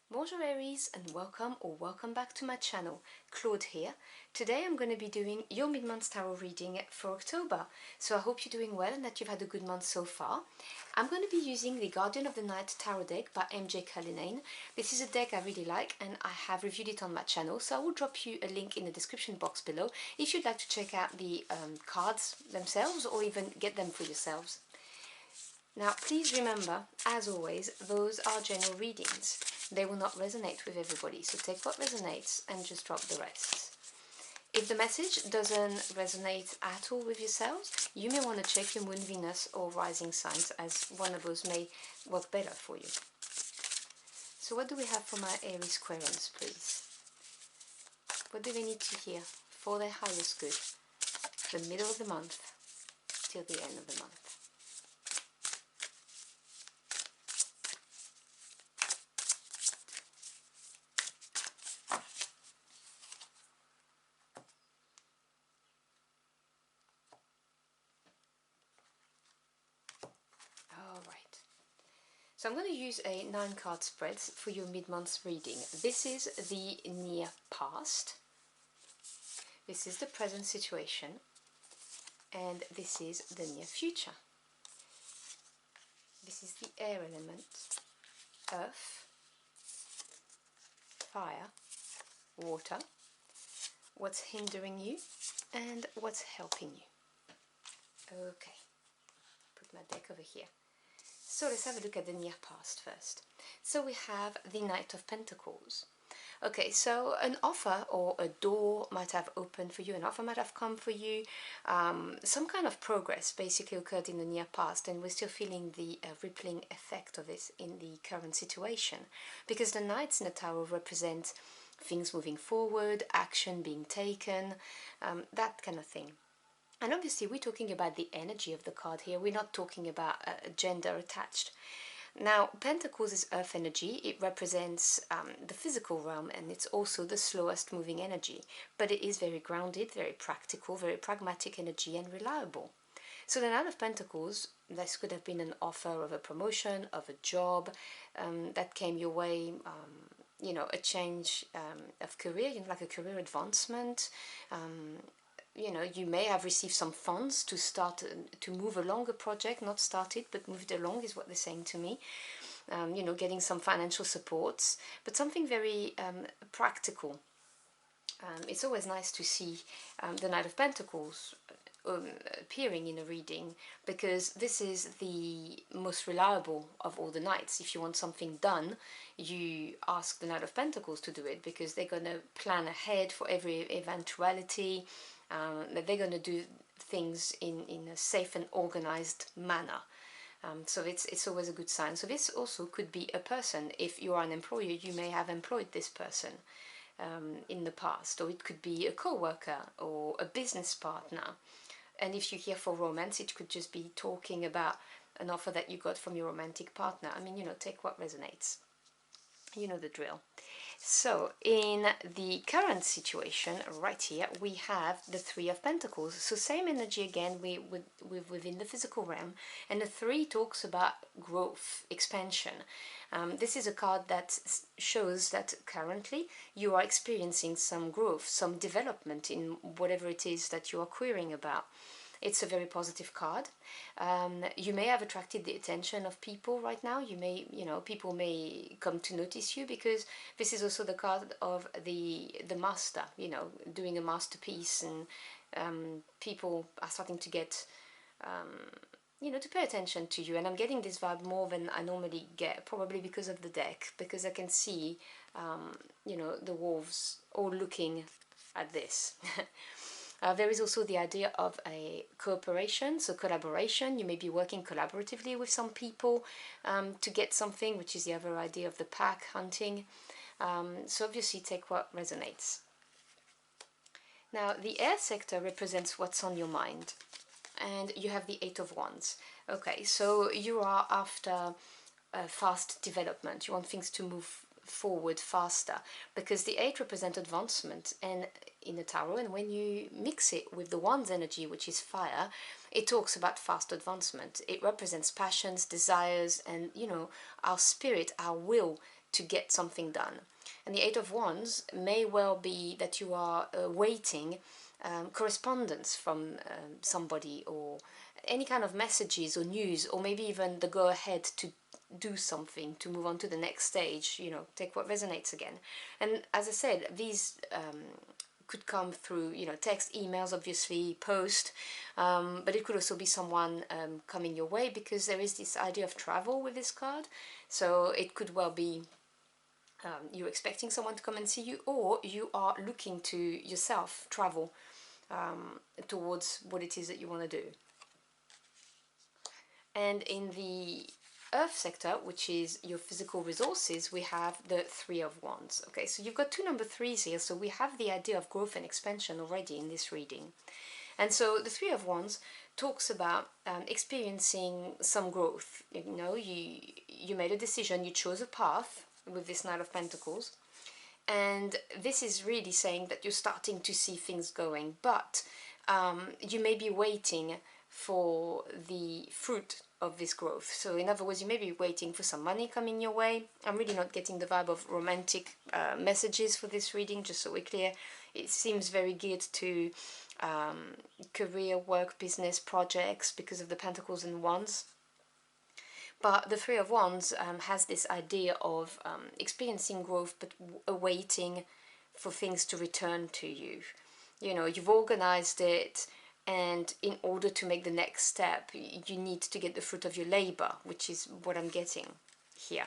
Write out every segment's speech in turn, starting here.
Bonjour Aries and welcome back to my channel. Claude here. Today I'm going to be doing your mid-month tarot reading for October. So I hope you're doing well and that you've had a good month so far. I'm going to be using the Guardian of the Night tarot deck by Cullinane. This is a deck I really like and I have reviewed it on my channel, so I will drop you a link in the description box below if you'd like to check out the cards themselves or even get them for yourselves. Now please remember, as always, those are general readings. They will not resonate with everybody, so take what resonates and just drop the rest. If the message doesn't resonate at all with yourselves, you may want to check your Moon, Venus or rising signs, as one of those may work better for you. So what do we have for my Aries querents, please? What do they need to hear for their highest good, the middle of the month till the end of the month? Alright, so I'm going to use a 9-card spread for your mid-month reading. This is the near past, this is the present situation, and this is the near future. This is the air element, earth, fire, water, what's hindering you, and what's helping you. Okay, put my deck over here. So let's have a look at the near past first. So we have the Knight of Pentacles. Okay, so an offer or a door might have opened for you, an offer might have come for you, some kind of progress basically occurred in the near past, and we're still feeling the rippling effect of this in the current situation, because the Knights in the Tarot represent things moving forward, action being taken, that kind of thing. And obviously we're talking about the energy of the card here, we're not talking about gender attached. Now, Pentacles is earth energy, it represents the physical realm, and it's also the slowest moving energy, but it is very grounded, very practical, very pragmatic energy and reliable. So the Knight of Pentacles, this could have been an offer of a promotion, of a job that came your way, you know, a change of career, you know, like a career advancement. You know, you may have received some funds to start to move along a project, not started but moved along is what they're saying to me. You know, getting some financial supports, but something very practical. It's always nice to see the Knight of Pentacles appearing in a reading, because this is the most reliable of all the knights. If you want something done, you ask the Knight of Pentacles to do it, because they're going to plan ahead for every eventuality. They're going to do things in a safe and organized manner. So it's always a good sign. So this also could be a person. If you are an employer, you may have employed this person in the past, or it could be a co-worker or a business partner. And if you're here for romance, it could just be talking about an offer that you got from your romantic partner. I mean, you know, take what resonates. You know the drill. So in the current situation right here, we have the Three of Pentacles. So same energy again within the physical realm, and the 3 talks about growth, expansion. This is a card that shows that currently you are experiencing some growth, some development in whatever it is that you are querying about. It's a very positive card. You may have attracted the attention of people right now. You may, you know, people may come to notice you, because this is also the card of the master, you know, doing a masterpiece, and people are starting to get, you know, to pay attention to you. And I'm getting this vibe more than I normally get, probably because of the deck, because I can see, you know, the wolves all looking at this. There is also the idea of a cooperation, so collaboration. You may be working collaboratively with some people to get something, which is the other idea of the pack hunting. So obviously take what resonates. Now the air sector represents what's on your mind, and you have the 8 of Wands. Okay, so you are after fast development. You want things to move forward faster, because the 8 represents advancement and in the tarot, and when you mix it with the Wands energy, which is fire, it talks about fast advancement. It represents passions, desires, and, you know, our spirit, our will to get something done. And the Eight of Wands may well be that you are awaiting correspondence from somebody, or any kind of messages or news, or maybe even the go ahead to do something, to move on to the next stage, you know, take what resonates again. And as I said, these could come through, you know, text, emails, obviously, post, but it could also be someone coming your way, because there is this idea of travel with this card. So it could well be you're expecting someone to come and see you, or you are looking to yourself travel towards what it is that you want to do. And in the Earth sector, which is your physical resources, we have the Three of Wands. Okay, so you've got two number threes here, so we have the idea of growth and expansion already in this reading. And so the Three of Wands talks about experiencing some growth. You know, you made a decision, you chose a path with this Knight of Pentacles, and this is really saying that you're starting to see things going, but you may be waiting for the fruit of this growth. So in other words, you may be waiting for some money coming your way. I'm really not getting the vibe of romantic messages for this reading, just so we're clear. It seems very geared to career, work, business, projects, because of the Pentacles and Wands. But the Three of Wands has this idea of experiencing growth, but awaiting for things to return to you. You know, you've organized it, and in order to make the next step, you need to get the fruit of your labor, which is what I'm getting here.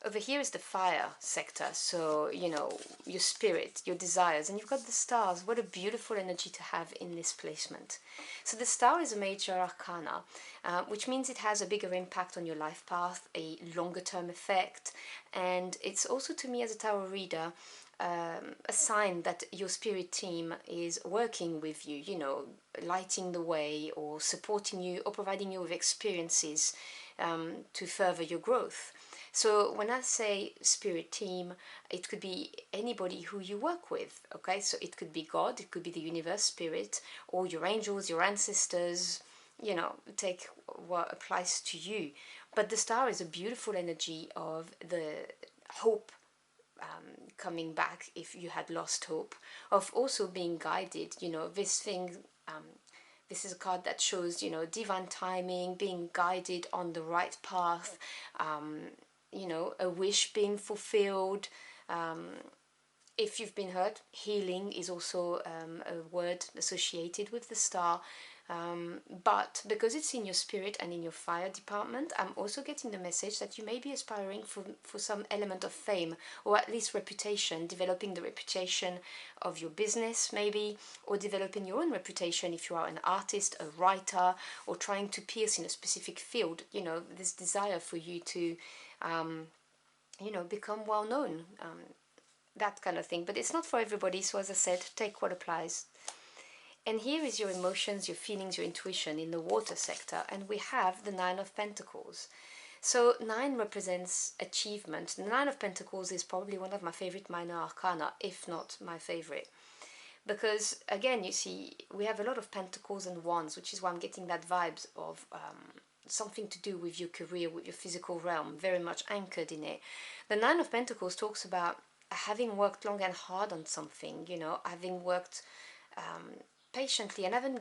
Over here is the fire sector, so, you know, your spirit, your desires, and you've got the stars. What a beautiful energy to have in this placement. So the star is a major arcana, which means it has a bigger impact on your life path, a longer term effect, and it's also, to me as a tarot reader, a sign that your spirit team is working with you, you know, lighting the way, or supporting you, or providing you with experiences to further your growth. So when I say spirit team, it could be anybody who you work with, okay? So it could be God, it could be the universe, spirit, or your angels, your ancestors, you know, take what applies to you. But the star is a beautiful energy of the hope coming back if you had lost hope, of also being guided, you know, this thing, this is a card that shows, you know, divine timing, being guided on the right path, you know, a wish being fulfilled. If you've been hurt, healing is also a word associated with the star. But because it's in your spirit and in your fire department, I'm also getting the message that you may be aspiring for some element of fame, or at least reputation, developing the reputation of your business maybe, or developing your own reputation if you are an artist, a writer, or trying to pierce in a specific field. You know, this desire for you to, you know, become well known, that kind of thing. But it's not for everybody, so as I said, take what applies. And here is your emotions, your feelings, your intuition in the water sector, and we have the Nine of Pentacles. So 9 represents achievement. The Nine of Pentacles is probably one of my favorite minor arcana, if not my favorite. Because, again, you see, we have a lot of Pentacles and Wands, which is why I'm getting that vibes of something to do with your career, with your physical realm, very much anchored in it. The Nine of Pentacles talks about having worked long and hard on something, you know, having worked patiently and having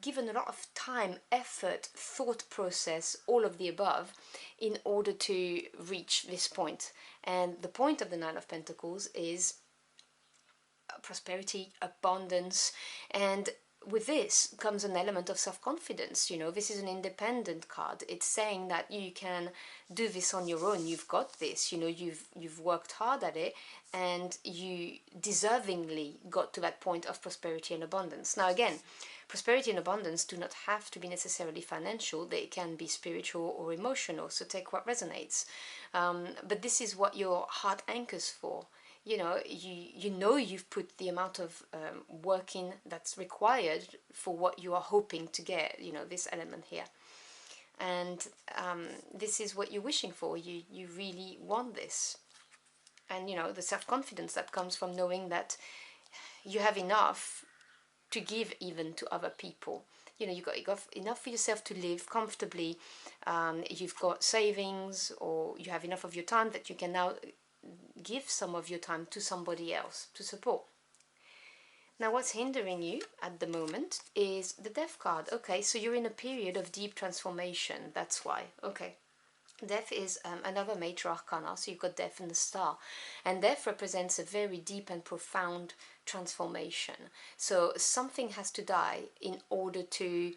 given a lot of time, effort, thought process, all of the above, in order to reach this point. And the point of the Nine of Pentacles is prosperity, abundance, and with this comes an element of self-confidence. You know, this is an independent card. It's saying that you can do this on your own. You've got this, you know, you've worked hard at it, and you deservingly got to that point of prosperity and abundance. Now again, prosperity and abundance do not have to be necessarily financial. They can be spiritual or emotional, so take what resonates. But this is what your heart anchors for. You know, you know you've put the amount of work in that's required for what you are hoping to get, you know, this element here. And this is what you're wishing for. You really want this. And, you know, the self-confidence that comes from knowing that you have enough to give even to other people. you know, you've got enough for yourself to live comfortably, you've got savings, or you have enough of your time that you can now give some of your time to somebody else to support. Now what's hindering you at the moment is the Death card. Okay, so you're in a period of deep transformation, that's why. Okay. Death is another major arcana, so you've got Death and the Star. And Death represents a very deep and profound transformation. So something has to die in order to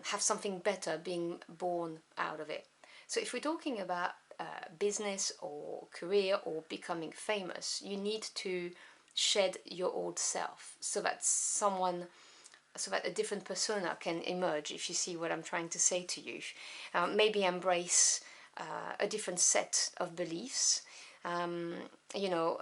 have something better being born out of it. So if we're talking about business or career or becoming famous, you need to shed your old self so that a different persona can emerge, if you see what I'm trying to say to you. Maybe embrace a different set of beliefs. You know,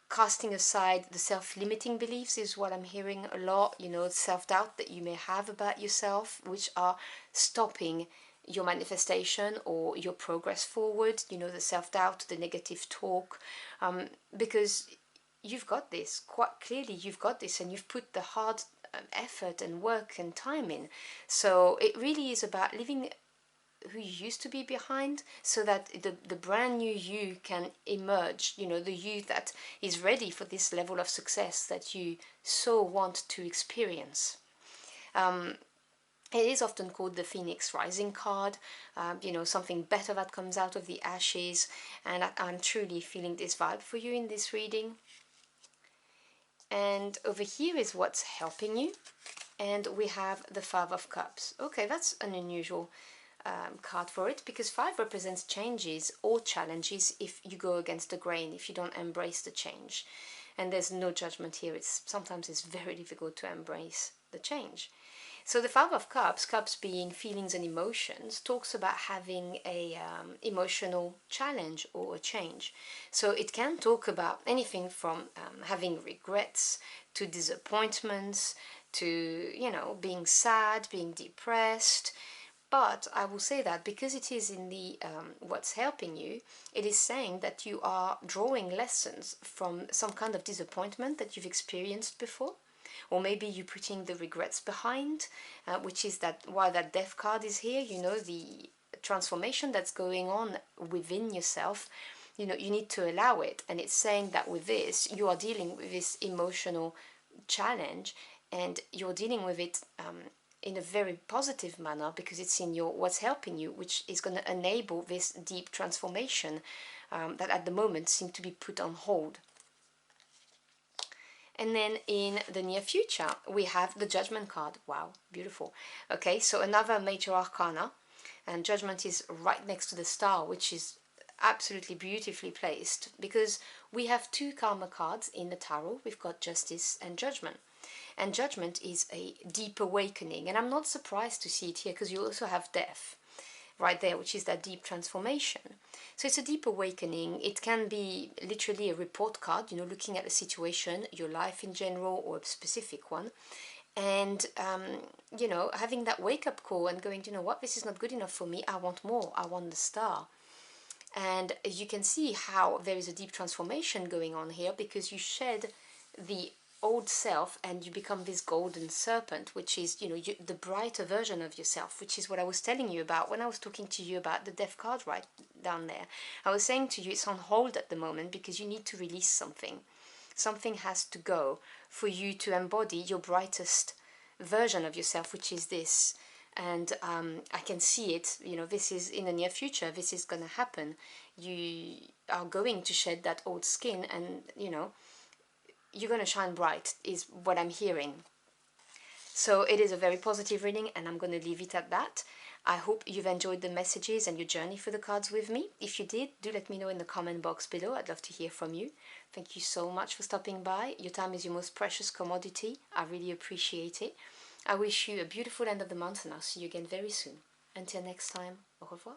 casting aside the self-limiting beliefs is what I'm hearing a lot, you know, self-doubt that you may have about yourself, which are stopping your manifestation or your progress forward, you know, the self-doubt, the negative talk, because you've got this, quite clearly you've got this, and you've put the hard effort and work and time in. So it really is about living who you used to be behind, so that the brand new you can emerge, you know, the you that is ready for this level of success that you so want to experience. It is often called the Phoenix Rising card, you know, something better that comes out of the ashes, and I'm truly feeling this vibe for you in this reading. And over here is what's helping you, and we have the Five of Cups. Okay, that's an unusual card for it, because 5 represents changes or challenges if you go against the grain, if you don't embrace the change. And there's no judgment here. Sometimes it's very difficult to embrace the change. So the Five of Cups, cups being feelings and emotions, talks about having a emotional challenge or a change. So it can talk about anything from having regrets to disappointments to, you know, being sad, being depressed. But I will say that because it is in the what's helping you, it is saying that you are drawing lessons from some kind of disappointment that you've experienced before. Or maybe you're putting the regrets behind, which is why that Death card is here, you know, the transformation that's going on within yourself. You know, you need to allow it. And it's saying that with this, you are dealing with this emotional challenge, and you're dealing with it in a very positive manner, because it's in your what's helping you, which is going to enable this deep transformation that at the moment seems to be put on hold. And then in the near future, we have the Judgment card. Wow, beautiful. Okay, so another major arcana, and Judgment is right next to the Star, which is absolutely beautifully placed, because we have 2 karma cards in the tarot. We've got Justice and Judgment. And Judgment is a deep awakening, and I'm not surprised to see it here, because you also have Death right there, which is that deep transformation. So it's a deep awakening. It can be literally a report card, you know, looking at a situation, your life in general, or a specific one, and you know, having that wake-up call and going, you know what, this is not good enough for me, I want more, I want the Star. And you can see how there is a deep transformation going on here, because you shed the old self and you become this golden serpent, which is, you know, the brighter version of yourself, which is what I was telling you about when I was talking to you about the Death card right down there. I was saying to you it's on hold at the moment because you need to release something. Something has to go for you to embody your brightest version of yourself, which is this. And I can see it, you know, this is in the near future, this is going to happen. You are going to shed that old skin, and, you know, you're going to shine bright, is what I'm hearing. So it is a very positive reading, and I'm going to leave it at that. I hope you've enjoyed the messages and your journey for the cards with me. If you did, do let me know in the comment box below. I'd love to hear from you. Thank you so much for stopping by. Your time is your most precious commodity. I really appreciate it. I wish you a beautiful end of the month, and I'll see you again very soon. Until next time, au revoir.